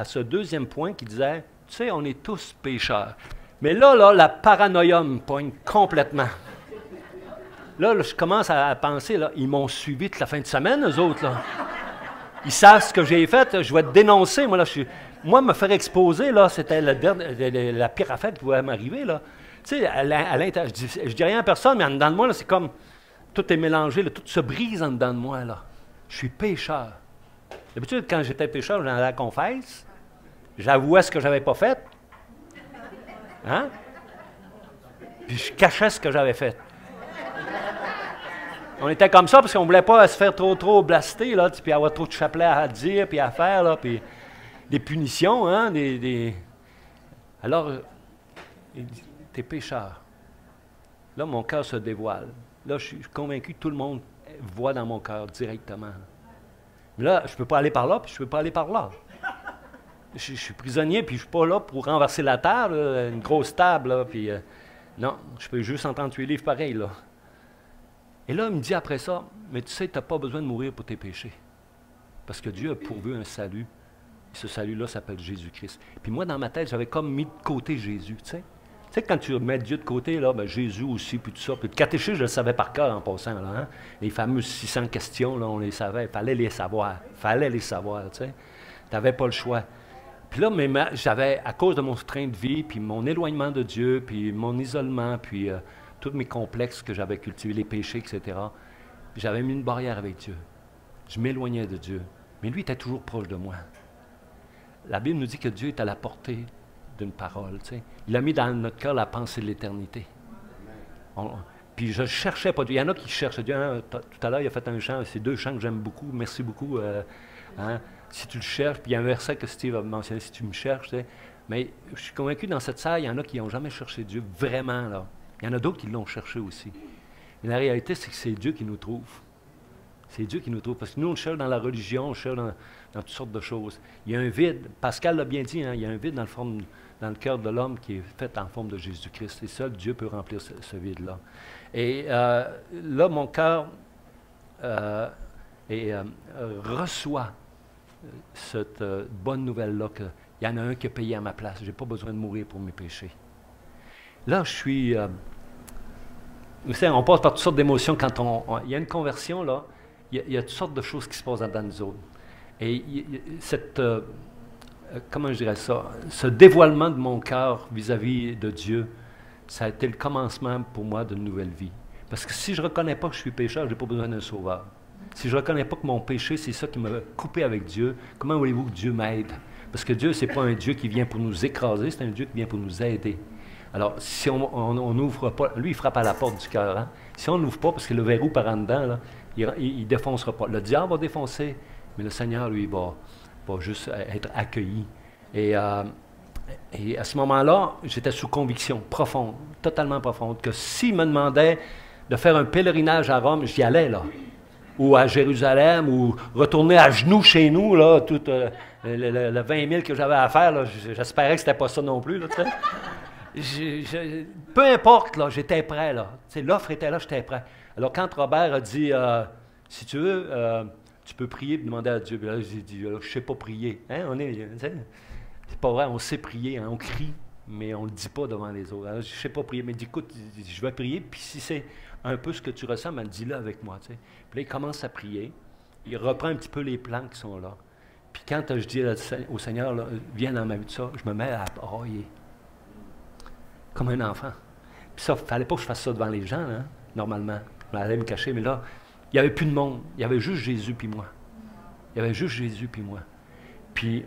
A: ce 2e point qui disait, tu sais, on est tous pécheurs. Mais là, la paranoïa me pogne complètement. Là, je commence à penser, là, ils m'ont suivi toute la fin de semaine, eux autres. Là. Ils savent ce que j'ai fait, là, je vais te dénoncer. Moi, me faire exposer, là, c'était la pire affaire qui pouvait m'arriver, là. Tu sais, à l'intérieur, je dis rien à personne, mais en dedans de moi, là, c'est comme, tout est mélangé, là, tout se brise en dedans de moi, là. Je suis pécheur. D'habitude, quand j'étais pécheur, j'en allais à la confesse, j'avouais ce que je n'avais pas fait, hein? Puis je cachais ce que j'avais fait. On était comme ça parce qu'on ne voulait pas se faire trop blaster, là, puis avoir trop de chapelets à dire, puis à faire, là, puis des punitions, hein, Alors, il dit, t'es pécheur. Là, mon cœur se dévoile. Là, je suis convaincu que tout le monde voit dans mon cœur directement. Mais là, je ne peux pas aller par là, puis je ne peux pas aller par là. Je suis prisonnier, puis je ne suis pas là pour renverser la terre, là, une grosse table, là, puis non, je peux juste entendre tuer livres pareil, là. Et là, il me dit après ça, mais tu sais, tu n'as pas besoin de mourir pour tes péchés. Parce que Dieu a pourvu un salut. Et ce salut-là s'appelle Jésus-Christ. Puis moi, dans ma tête, j'avais comme mis de côté Jésus, tu sais. Tu sais, quand tu mets Dieu de côté, là, ben Jésus aussi, puis tout ça. Puis le catéchisme, je le savais par cœur en passant, là, hein? Les fameuses 600 questions, là, on les savait. Il fallait les savoir. Tu sais. Tu n'avais pas le choix. Puis là, j'avais, à cause de mon train de vie, puis mon éloignement de Dieu, puis mon isolement, puis tous mes complexes que j'avais cultivés, les péchés, etc., j'avais mis une barrière avec Dieu. Je m'éloignais de Dieu. Mais lui, il était toujours proche de moi. La Bible nous dit que Dieu est à la portée d'une parole. Tu sais. Il a mis dans notre cœur la pensée de l'éternité. Puis je ne cherchais pas Dieu. Il y en a qui cherchent Dieu. Hein, tout à l'heure, il a fait un chant. C'est 2 chants que j'aime beaucoup. Merci beaucoup. Hein, si tu le cherches, puis il y a un verset que Steve a mentionné, si tu me cherches. Tu sais. Mais je suis convaincu, dans cette salle, il y en a qui n'ont jamais cherché Dieu, vraiment. Là. Il y en a d'autres qui l'ont cherché aussi. Mais la réalité, c'est que c'est Dieu qui nous trouve. C'est Dieu qui nous trouve. Parce que nous, on cherche dans la religion, on cherche dans toutes sortes de choses. Il y a un vide. Pascal l'a bien dit, hein, il y a un vide dans le cœur de l'homme qui est fait en forme de Jésus-Christ. Et seul Dieu peut remplir ce vide-là. Et là, mon cœur reçoit cette bonne nouvelle-là Il y en a un qui a payé à ma place. Je n'ai pas besoin de mourir pour mes péchés. Là, je suis... vous savez, on passe par toutes sortes d'émotions quand il y a une conversion, là. Il y a toutes sortes de choses qui se passent dans nous autres. Et comment je dirais ça? Ce dévoilement de mon cœur vis-à-vis de Dieu, ça a été le commencement pour moi d'une nouvelle vie. Parce que si je ne reconnais pas que je suis pécheur, je n'ai pas besoin d'un sauveur. Si je ne reconnais pas que mon péché, c'est ça qui m'a coupé avec Dieu, comment voulez-vous que Dieu m'aide? Parce que Dieu, ce n'est pas un Dieu qui vient pour nous écraser, c'est un Dieu qui vient pour nous aider. Alors, si on n'ouvre pas, lui, il frappe à la porte du cœur. Hein? Si on n'ouvre pas, parce que le verrou par en dedans, là, il ne défoncera pas. Le diable va défoncer, mais le Seigneur, lui, va juste être accueilli. Et à ce moment-là, j'étais sous conviction profonde, totalement profonde, que s'il me demandait de faire un pèlerinage à Rome, j'y allais, là. Ou à Jérusalem, ou retourner à genoux chez nous, là, tout le 20 000 que j'avais à faire, là, j'espérais que c'était pas ça non plus, là, tu sais. Peu importe, là, j'étais prêt, là. L'offre était là, j'étais prêt. Alors, quand Robert a dit, si tu veux, tu peux prier et demander à Dieu. Puis là, j'ai dit, je ne sais pas prier. Hein? C'est pas vrai, on sait prier, hein? On crie, mais on ne le dit pas devant les autres. Alors, je ne sais pas prier, mais dis, écoute, je vais prier, puis si c'est un peu ce que tu ressens, ben, dis-le avec moi. Tu sais. Puis là, il commence à prier. Il reprend un petit peu les plans qui sont là. Puis quand je dis au Seigneur, là, viens dans ma vie de ça, je me mets à brailler. Comme un enfant. Puis ça, il ne fallait pas que je fasse ça devant les gens, hein, normalement. Je m'allais me cacher, mais là, il n'y avait plus de monde. Il y avait juste Jésus puis moi. Il y avait juste Jésus puis moi. Puis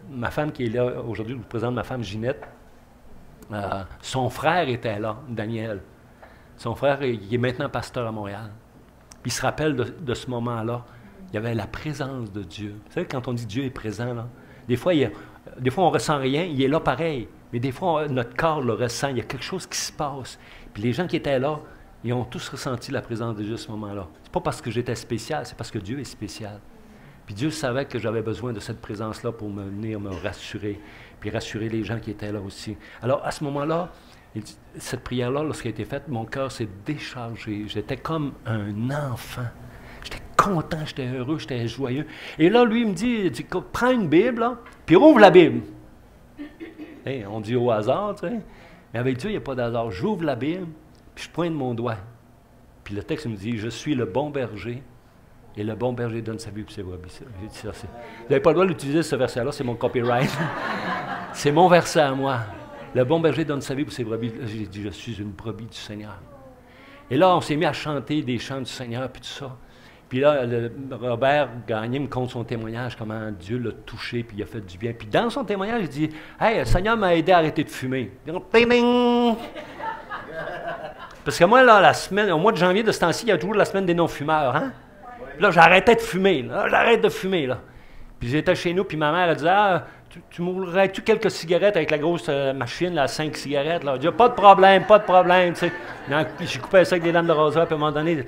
A: ma femme qui est là aujourd'hui, je vous présente ma femme Ginette. Son frère était là, Daniel. Son frère, il est maintenant pasteur à Montréal. Puis il se rappelle de ce moment-là. Il y avait la présence de Dieu. Vous savez, quand on dit Dieu est présent, là, des fois, on ne ressent rien, il est là pareil. Mais des fois, notre corps le ressent, il y a quelque chose qui se passe. Puis les gens qui étaient là, ils ont tous ressenti la présence de Dieu à ce moment-là. Ce n'est pas parce que j'étais spécial, c'est parce que Dieu est spécial. Puis Dieu savait que j'avais besoin de cette présence-là pour venir me rassurer, puis rassurer les gens qui étaient là aussi. Alors, à ce moment-là, cette prière-là, lorsqu'elle a été faite, mon cœur s'est déchargé. J'étais comme un enfant. J'étais content, j'étais heureux, j'étais joyeux. Et là, lui, il me dit, prends une Bible, là, puis rouvre la Bible. Hey, on dit au hasard, tu sais. Mais avec Dieu, il n'y a pas d'hasard. J'ouvre la Bible, puis je pointe mon doigt. Puis le texte me dit, je suis le bon berger, et le bon berger donne sa vie pour ses brebis. J'ai dit ça, vous n'avez pas le droit d'utiliser ce verset-là, c'est mon copyright. C'est mon verset à moi. Le bon berger donne sa vie pour ses brebis. J'ai dit, je suis une brebis du Seigneur. Et là, on s'est mis à chanter des chants du Seigneur, puis tout ça. Puis là, Robert Gagné me conte son témoignage, comment Dieu l'a touché, puis il a fait du bien. Puis dans son témoignage, il dit, « Hey, le Seigneur m'a aidé à arrêter de fumer. » Parce que moi, là, la semaine, au mois de janvier de ce temps-ci, il y a toujours la semaine des non-fumeurs, hein? Puis là, j'arrêtais de fumer, là. J'arrête de fumer, là. Puis j'étais chez nous, puis ma mère, elle disait, « Ah, tu mourrais-tu quelques cigarettes avec la grosse machine, là, 5 cigarettes, là? » Je dis, « Pas de problème, tu sais. » J'ai coupé ça avec des lames de rasoir, puis à un moment donné,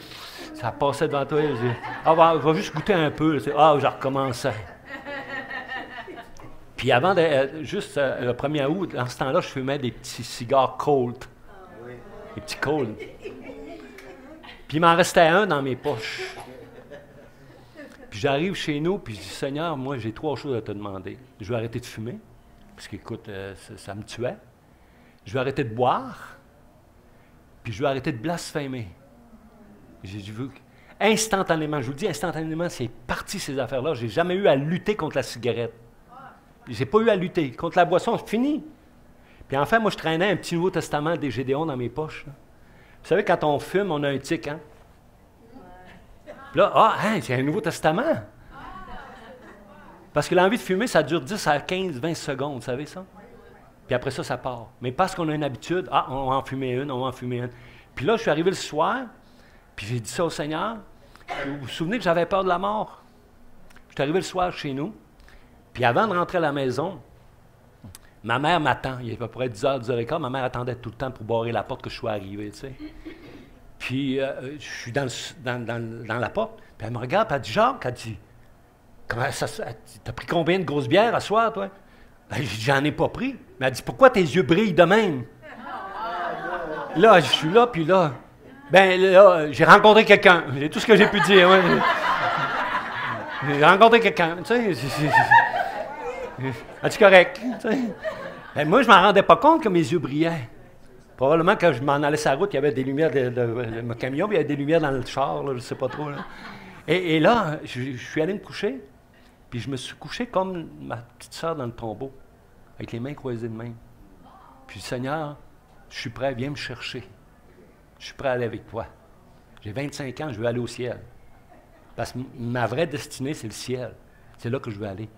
A: ça passait devant toi. Je dis, « Ah, ben, je vais juste goûter un peu. » Ah, je recommençais. Puis avant, juste le 1er août, dans ce temps-là, je fumais des petits cigares Colt. Des petits Colt. Puis il m'en restait un dans mes poches. Puis j'arrive chez nous, puis je dis, Seigneur, moi, j'ai 3 choses à te demander. Je vais arrêter de fumer, parce qu'écoute, ça me tuait. Je vais arrêter de boire, puis je vais arrêter de blasphémer. J'ai vu instantanément, je vous le dis instantanément, c'est parti ces affaires-là. Je n'ai jamais eu à lutter contre la cigarette. Je n'ai pas eu à lutter. Contre la boisson, c'est fini. Puis enfin, moi, je traînais un petit Nouveau Testament des Gédéons dans mes poches. Là. Vous savez, quand on fume, on a un tic, hein? Puis là, c'est un Nouveau Testament. Parce que l'envie de fumer, ça dure 10 à 15, 20 secondes, vous savez ça? Puis après ça, ça part. Mais parce qu'on a une habitude, on va en fumer une. Puis là, je suis arrivé le soir, puis j'ai dit ça au Seigneur. Vous vous souvenez que j'avais peur de la mort? Je suis arrivé le soir chez nous, puis avant de rentrer à la maison, ma mère m'attend. Il est à peu près 10h, 10h15. Ma mère attendait tout le temps pour barrer la porte que je sois arrivé, tu sais. Puis, je suis dans la porte, puis elle me regarde, puis elle dit, Jacques, elle dit, comment ça, t'as pris combien de grosses bières à soir, toi? Ben, j'ai dit, j'en ai pas pris. Mais elle dit, pourquoi tes yeux brillent de même? Là, je suis là, puis là, j'ai rencontré quelqu'un. C'est tout ce que j'ai pu dire. Ouais. J'ai rencontré quelqu'un, tu sais. C'est correct. Et moi, je ne m'en rendais pas compte que mes yeux brillaient. Probablement quand je m'en allais sur la route, il y avait des lumières de mon camion, puis il y avait des lumières dans le char, là, je ne sais pas trop. Là. Et là, je suis allé me coucher, puis je me suis couché comme ma petite sœur dans le tombeau, avec les mains croisées de même. Puis Seigneur, je suis prêt, viens me chercher. Je suis prêt à aller avec toi. J'ai 25 ans, je veux aller au ciel. Parce que ma vraie destinée, c'est le ciel. C'est là que je veux aller.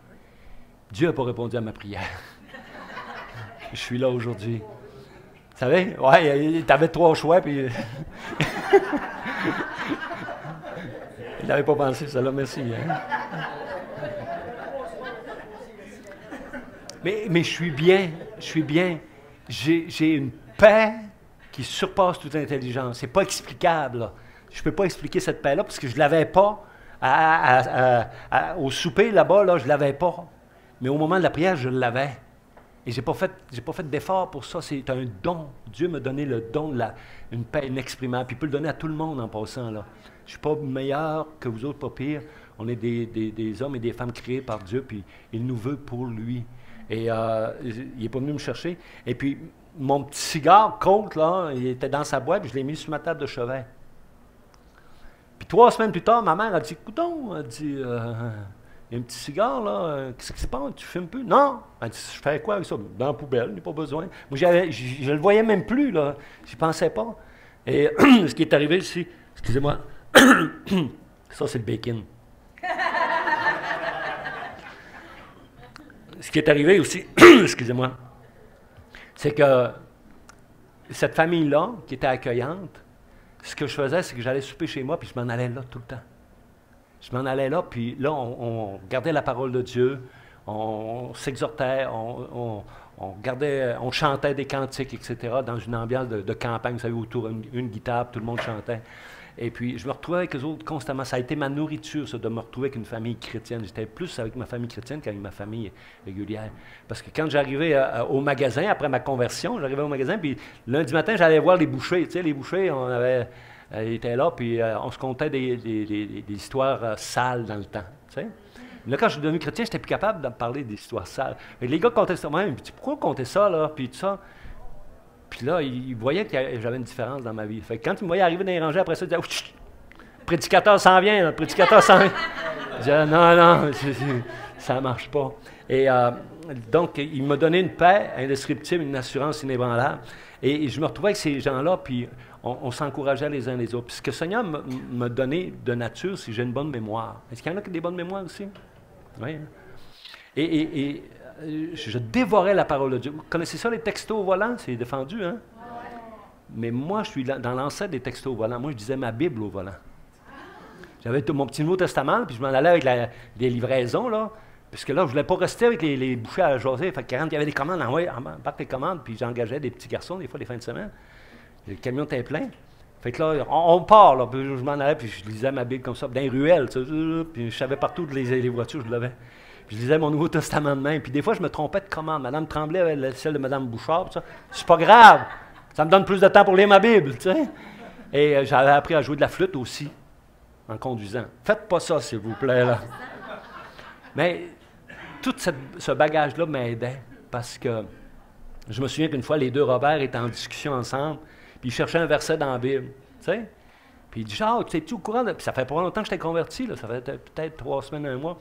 A: Dieu n'a pas répondu à ma prière. Je suis là aujourd'hui. Vous savez? Ouais, tu avais 3 choix, puis... Il n'avait pas pensé, ça là, merci. Hein? Mais je suis bien, J'ai une paix qui surpasse toute intelligence. C'est pas explicable, là. Je ne peux pas expliquer cette paix-là, parce que je ne l'avais pas. Au souper, là-bas, là, je ne l'avais pas. Mais au moment de la prière, je l'avais. Et je n'ai pas fait d'effort pour ça. C'est un don. Dieu m'a donné le don une paix inexprimable. Puis il peut le donner à tout le monde en passant, là. Je ne suis pas meilleur que vous autres, pas pire. On est des hommes et des femmes créés par Dieu, puis il nous veut pour lui. Et il n'est pas venu me chercher. Et puis, mon petit cigare, Colt, là, il était dans sa boîte, puis je l'ai mis sur ma table de chevet. Puis 3 semaines plus tard, ma mère a dit, coudonc, elle dit, il y a un petit cigare, là, qu'est-ce qui se passe, tu fumes plus? Non! Elle dit, je fais quoi avec ça? Dans la poubelle, il n'y a pas besoin. Moi, je le voyais même plus, là, j'y pensais pas. Et ce qui est arrivé ici, excusez-moi, ça c'est le bacon. Ce qui est arrivé aussi, excusez-moi, c'est que cette famille-là, qui était accueillante, ce que je faisais, c'est que j'allais souper chez moi, puis je m'en allais là tout le temps. Je m'en allais là, puis là, on regardait la parole de Dieu, on s'exhortait, on chantait des cantiques, etc., dans une ambiance de campagne, vous savez, autour d'une guitare, tout le monde chantait. Et puis, je me retrouvais avec eux autres constamment. Ça a été ma nourriture, ça, de me retrouver avec une famille chrétienne. J'étais plus avec ma famille chrétienne qu'avec ma famille régulière. Parce que quand j'arrivais au magasin, après ma conversion, j'arrivais au magasin, puis lundi matin, j'allais voir les bouchers. Tu sais, les bouchers, ils étaient là, puis on se contait des histoires sales dans le temps. Tu sais. Là, quand je suis devenu chrétien, j'étais plus capable de me parler des histoires sales. Mais les gars contaient ça. Moi, ils me disaient, pourquoi compter ça, là, puis tout ça? Puis là, ils voyaient que j'avais une différence dans ma vie. Fait que quand ils me voyaient arriver dans les rangées, après ça, ils disaient, le prédicateur s'en vient, le prédicateur s'en vient. Je disais, non, ça ne marche pas. Et donc, il m'a donné une paix indescriptible, une assurance inébranlable. Et je me retrouvais avec ces gens-là, puis on s'encourageait les uns les autres. Puis ce que le Seigneur m'a donné de nature, c'est que j'ai une bonne mémoire. Est-ce qu'il y en a qui ont des bonnes mémoires aussi? Oui. Et je dévorais la parole de Dieu. Vous connaissez ça, les textos au volant? C'est défendu, hein? Mais moi, je suis dans l'ancêtre des textos au volant. Moi, je disais ma Bible au volant. J'avais mon petit Nouveau Testament, puis je m'en allais avec des livraisons, là. Parce que là, je ne voulais pas rester avec les bouchers à jaser. Fait que quand il y avait des commandes, embarque les commandes, puis j'engageais des petits garçons, des fois, les fins de semaine. Le camion était plein. Fait que là, on part, là, puis je m'en allais, puis je lisais ma Bible comme ça, dans les ruelles, puis je savais partout les voitures, je l'avais. Puis je lisais mon Nouveau Testament de même. Puis des fois, je me trompais de commande. Madame Tremblay avait celle de Madame Bouchard, puis ça. C'est pas grave. Ça me donne plus de temps pour lire ma Bible, tu sais. Et j'avais appris à jouer de la flûte aussi, en conduisant. Faites pas ça, s'il vous plaît, là. Mais tout ce bagage-là m'aidait, parce que je me souviens qu'une fois, les 2 Robert étaient en discussion ensemble, puis ils cherchaient un verset dans la Bible, tu sais. Puis il dit, Jacques, tu es-tu au courant? Puis ça fait pas longtemps que j'étais converti, là. Ça fait peut-être 3 semaines, 1 mois.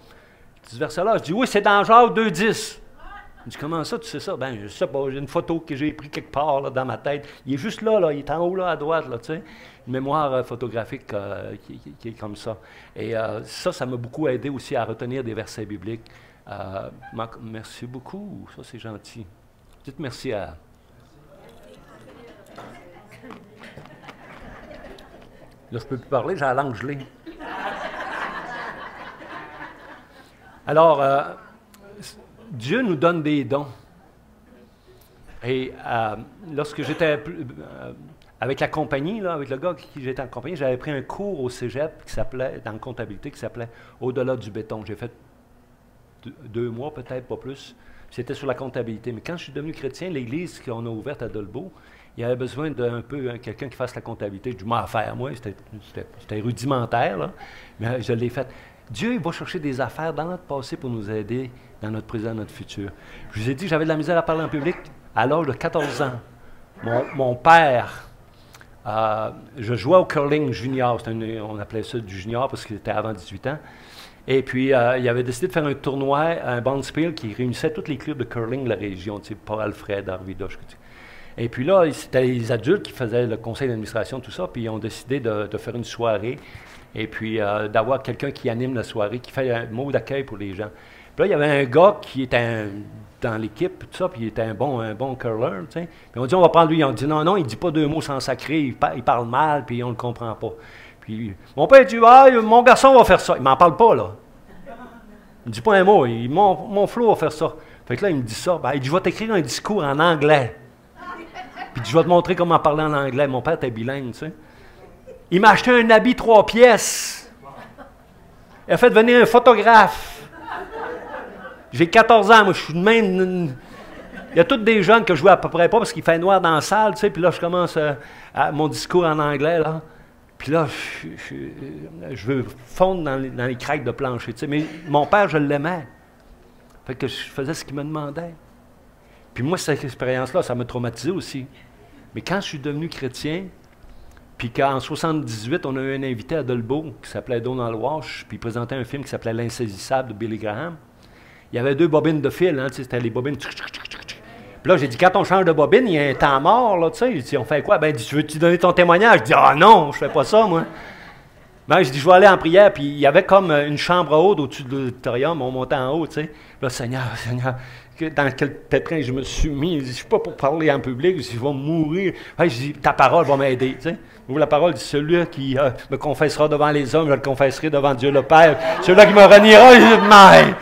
A: Ce verset-là, je dis, oui, c'est dans Jacques 2,10. Il dit, comment ça, tu sais ça? Ben, je sais pas, j'ai une photo que j'ai prise quelque part là, dans ma tête. Il est juste là, il est en haut, là, à droite, là, tu sais. Une mémoire photographique qui est comme ça. Et ça m'a beaucoup aidé aussi à retenir des versets bibliques. Merci beaucoup, ça c'est gentil. Dites merci à... Là, je peux plus parler, j'ai la langue gelée. Alors, Dieu nous donne des dons. Et lorsque j'étais avec la compagnie, là, avec le gars avec qui j'étais en compagnie, j'avais pris un cours au cégep qui s'appelait, dans la comptabilité, qui s'appelait Au-delà du béton. J'ai fait 2 mois, peut-être, pas plus. C'était sur la comptabilité. Mais quand je suis devenu chrétien, l'église qu'on a ouverte à Dolbeau, il y avait besoin d'un peu quelqu'un qui fasse la comptabilité. Je dis, m'en faire, moi, c'était rudimentaire, là, mais je l'ai fait. Dieu, il va chercher des affaires dans notre passé pour nous aider dans notre présent, notre futur. Je vous ai dit que j'avais de la misère à parler en public à l'âge de 14 ans. Mon père, je jouais au curling junior, on appelait ça du junior parce qu'il était avant 18 ans. Et puis, il avait décidé de faire un tournoi, un Bonspiel qui réunissait tous les clubs de curling de la région, tu sais, Port-Alfred, Arvidoche. Et puis là, c'était les adultes qui faisaient le conseil d'administration, tout ça, puis ils ont décidé de faire une soirée, et puis d'avoir quelqu'un qui anime la soirée, qui fait un mot d'accueil pour les gens. Puis là, il y avait un gars qui était dans l'équipe, tout ça, puis il était un bon curler, tu sais. Puis on dit, on va prendre lui. On dit, non, il dit pas 2 mots sans sacrer, il parle mal, puis on ne le comprend pas. Puis mon père dit, mon garçon va faire ça. Il m'en parle pas, là. Il ne dit pas un mot. Mon Flo va faire ça. Fait que là, il me dit ça. Ben, il dit, je vais t'écrire un discours en anglais. Puis je vais te montrer comment parler en anglais. Mon père était bilingue, tu sais. Il m'a acheté un habit 3 pièces. Il a fait venir un photographe. J'ai 14 ans, moi, je suis de même. Il y a tous des jeunes que je vois à peu près pas parce qu'il fait noir dans la salle, tu sais. Puis là, je commence mon discours en anglais, là. Puis là, je veux fondre dans les craques de plancher, tu sais. Mais mon père, je l'aimais. Fait que je faisais ce qu'il me demandait. Puis moi, cette expérience-là, ça m'a traumatisé aussi. Mais quand je suis devenu chrétien, puis qu'en 78, on a eu un invité à Dolbeau qui s'appelait Donald Walsh, puis il présentait un film qui s'appelait L'Insaisissable de Billy Graham. Il y avait 2 bobines de fil, hein, tu sais, c'était les bobines. Puis là, j'ai dit, quand on change de bobine, il y a un temps mort, là, tu sais. Il dit, on fait quoi? Ben, tu veux-tu donner ton témoignage? Je dis, ah non, je fais pas ça, moi. Ben, je dis, je vais aller en prière, puis il y avait comme une chambre haute au-dessus de l'auditorium, on montait en haut, tu sais. Là, Seigneur, dans quel pétrin je me suis mis? Je ne suis pas pour parler en public, je vais mourir. Je dis, ta parole va m'aider, tu sais. La parole dit, celui qui me confessera devant les hommes, je le confesserai devant Dieu le Père. Celui-là qui me reniera, je dis,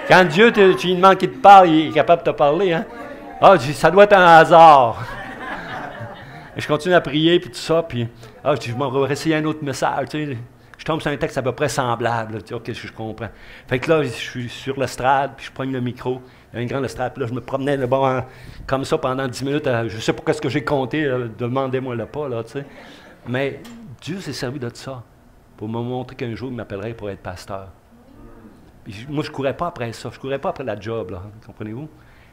A: quand Dieu, tu lui demandes qu'il te parle, il est capable de te parler, hein? Ah, je dis, ça doit être un hasard. Et je continue à prier, puis tout ça, puis je dis, je m'en vais essayer un autre message, tu sais. Je tombe sur un texte à peu près semblable, là, tu sais, OK, je comprends. Fait que là, je suis sur l'estrade, puis je prends le micro, il y a une grande estrade, puis là, je me promenais là-bas comme ça pendant 10 minutes, je ne sais pas ce que j'ai compté, demandez-moi-le pas, là, tu sais. Mais Dieu s'est servi de ça pour me montrer qu'un jour, il m'appellerait pour être pasteur. Moi, je ne courais pas après ça. Je ne courais pas après la job, là. Comprenez-vous?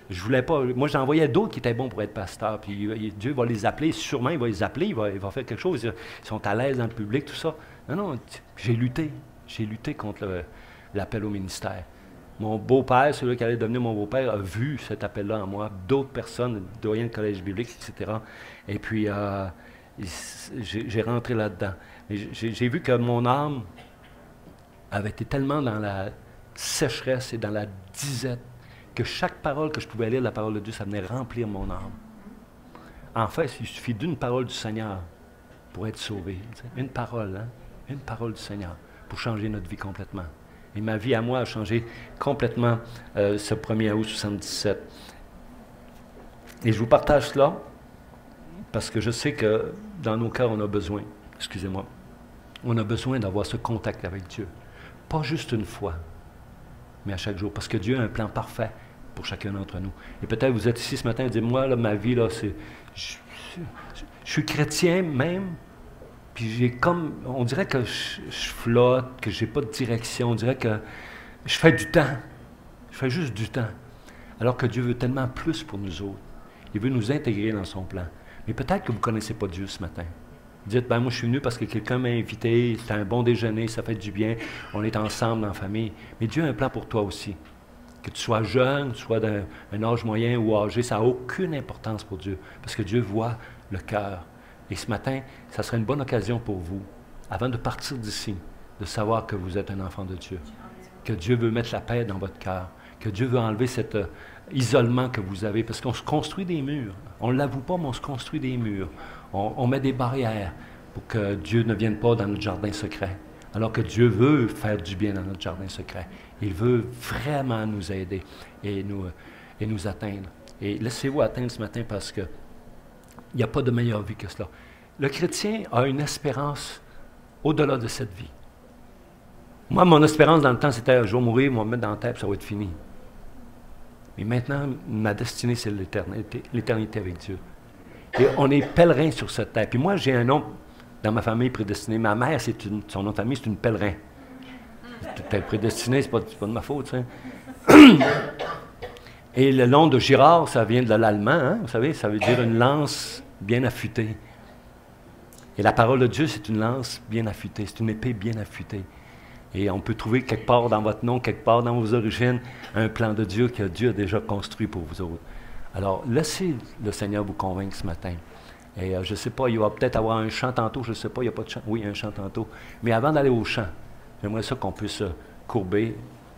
A: Je voulais pas. Moi, j'en voyais d'autres qui étaient bons pour être pasteurs. Puis Dieu va les appeler. Sûrement, il va les appeler. Il va faire quelque chose. Ils sont à l'aise dans le public, tout ça. Non. J'ai lutté. J'ai lutté contre l'appel au ministère. Mon beau-père, celui qui allait devenir mon beau-père, a vu cet appel-là en moi. D'autres personnes, doyens de collège biblique, etc. Et puis, j'ai rentré là-dedans. J'ai vu que mon âme avait été tellement dans la sécheresse et dans la disette, que chaque parole que je pouvais lire de la parole de Dieu, ça venait remplir mon âme. En fait, il suffit d'une parole du Seigneur pour être sauvé. Une parole, hein? Une parole du Seigneur pour changer notre vie complètement. Et ma vie à moi a changé complètement ce 1er août 77. Et je vous partage cela parce que je sais que dans nos cœurs, on a besoin, on a besoin d'avoir ce contact avec Dieu. Pas juste une fois, mais à chaque jour. Parce que Dieu a un plan parfait pour chacun d'entre nous. Et peut-être vous êtes ici ce matin et dites, moi, là, ma vie, là, c'est... Je suis chrétien même, puis j'ai comme... On dirait que je flotte, que j'ai pas de direction, on dirait que je fais du temps. Je fais juste du temps. Alors que Dieu veut tellement plus pour nous autres. Il veut nous intégrer dans son plan. Mais peut-être que vous ne connaissez pas Dieu ce matin. Dites, moi je suis venu parce que quelqu'un m'a invité, c'était un bon déjeuner, ça fait du bien, on est ensemble en famille. Mais Dieu a un plan pour toi aussi. Que tu sois jeune, que tu sois d'un âge moyen ou âgé, ça n'a aucune importance pour Dieu. Parce que Dieu voit le cœur. Et ce matin, ça serait une bonne occasion pour vous, avant de partir d'ici, de savoir que vous êtes un enfant de Dieu. Que Dieu veut mettre la paix dans votre cœur. Que Dieu veut enlever cet isolement que vous avez. Parce qu'on se construit des murs. On ne l'avoue pas, mais on se construit des murs. On met des barrières pour que Dieu ne vienne pas dans notre jardin secret. Alors que Dieu veut faire du bien dans notre jardin secret. Il veut vraiment nous aider et nous atteindre. Et laissez-vous atteindre ce matin parce qu'il n'y a pas de meilleure vie que cela. Le chrétien a une espérance au-delà de cette vie. Moi, mon espérance dans le temps, c'était je vais mourir, je vais me mettre dans la tête, ça va être fini. Mais maintenant, ma destinée, c'est l'éternité avec Dieu. Et on est pèlerins sur cette terre. Puis moi, j'ai un nom dans ma famille prédestinée. Ma mère, son nom de famille, c'est une pèlerin. T'es prédestiné, c'est pas de ma faute, tu sais. Et le nom de Girard, ça vient de l'allemand, hein? Vous savez, ça veut dire une lance bien affûtée. Et la parole de Dieu, c'est une lance bien affûtée, c'est une épée bien affûtée. Et on peut trouver quelque part dans votre nom, quelque part dans vos origines, un plan de Dieu que Dieu a déjà construit pour vous autres. Alors, laissez le Seigneur vous convaincre ce matin. Et je ne sais pas, il va peut-être avoir un chant tantôt, je ne sais pas, il n'y a pas de chant. Oui, un chant tantôt. Mais avant d'aller au chant, j'aimerais ça qu'on puisse courber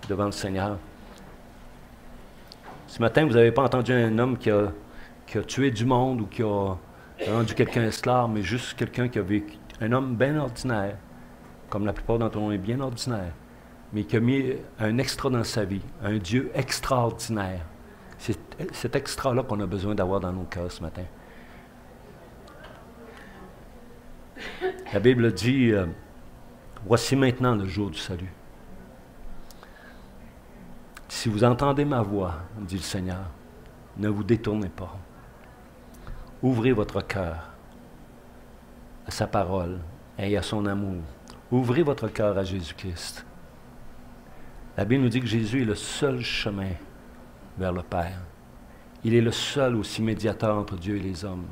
A: devant le Seigneur. Ce matin, vous n'avez pas entendu un homme qui a tué du monde ou qui a rendu quelqu'un esclave, mais juste quelqu'un qui a vécu, un homme bien ordinaire, comme la plupart d'entre nous est bien ordinaire, mais qui a mis un extra dans sa vie, un Dieu extraordinaire. C'est cet extra-là qu'on a besoin d'avoir dans nos cœurs ce matin. La Bible dit, voici maintenant le jour du salut. Si vous entendez ma voix, dit le Seigneur, ne vous détournez pas. Ouvrez votre cœur à sa parole et à son amour. Ouvrez votre cœur à Jésus-Christ. La Bible nous dit que Jésus est le seul chemin vers le Père. Il est le seul aussi médiateur entre Dieu et les hommes.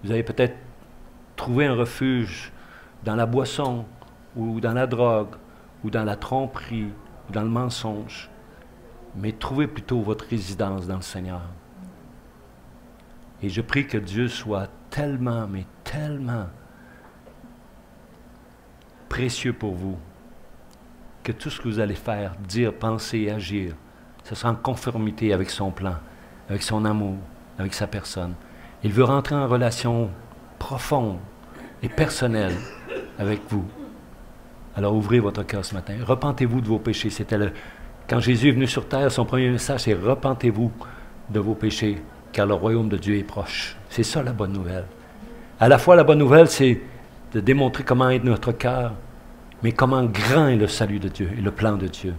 A: Vous avez peut-être trouvé un refuge dans la boisson, ou dans la drogue, ou dans la tromperie, ou dans le mensonge. Mais trouvez plutôt votre résidence dans le Seigneur. Et je prie que Dieu soit tellement, mais tellement précieux pour vous, que tout ce que vous allez faire, dire, penser et agir, ce sera en conformité avec son plan, avec son amour, avec sa personne. Il veut rentrer en relation profonde et personnelle avec vous. Alors ouvrez votre cœur ce matin. Repentez-vous de vos péchés. Quand Jésus est venu sur terre, son premier message, c'est « Repentez-vous de vos péchés, car le royaume de Dieu est proche. » C'est ça la bonne nouvelle. À la fois, la bonne nouvelle, c'est de démontrer comment est notre cœur, mais comment grand est le salut de Dieu et le plan de Dieu.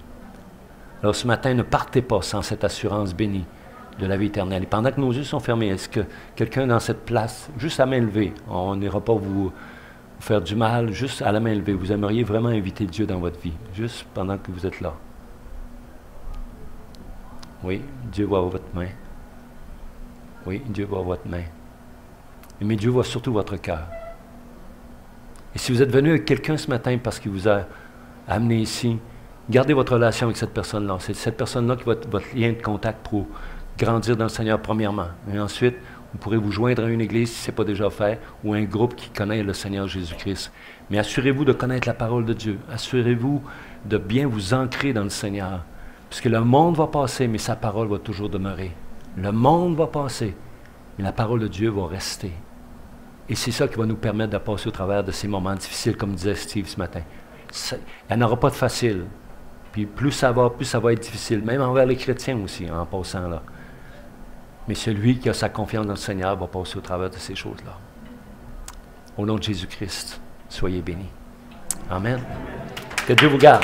A: Alors ce matin, ne partez pas sans cette assurance bénie de la vie éternelle. Et pendant que nos yeux sont fermés, est-ce que quelqu'un dans cette place, juste à main levée, on n'ira pas vous faire du mal, juste à la main levée, vous aimeriez vraiment inviter Dieu dans votre vie, juste pendant que vous êtes là? Oui, Dieu voit votre main. Oui, Dieu voit votre main. Mais Dieu voit surtout votre cœur. Et si vous êtes venu avec quelqu'un ce matin parce qu'il vous a amené ici, gardez votre relation avec cette personne-là. C'est cette personne-là qui va être votre lien de contact pour grandir dans le Seigneur premièrement. Et ensuite, vous pourrez vous joindre à une église si ce n'est pas déjà fait, ou un groupe qui connaît le Seigneur Jésus-Christ. Mais assurez-vous de connaître la parole de Dieu. Assurez-vous de bien vous ancrer dans le Seigneur. Puisque le monde va passer, mais sa parole va toujours demeurer. Le monde va passer, mais la parole de Dieu va rester. Et c'est ça qui va nous permettre de passer au travers de ces moments difficiles, comme disait Steve ce matin. Il n'y en aura pas de facile. Puis plus ça va être difficile, même envers les chrétiens aussi, en passant là. Mais celui qui a sa confiance dans le Seigneur va passer au travers de ces choses-là. Au nom de Jésus-Christ, soyez bénis. Amen. Que Dieu vous garde.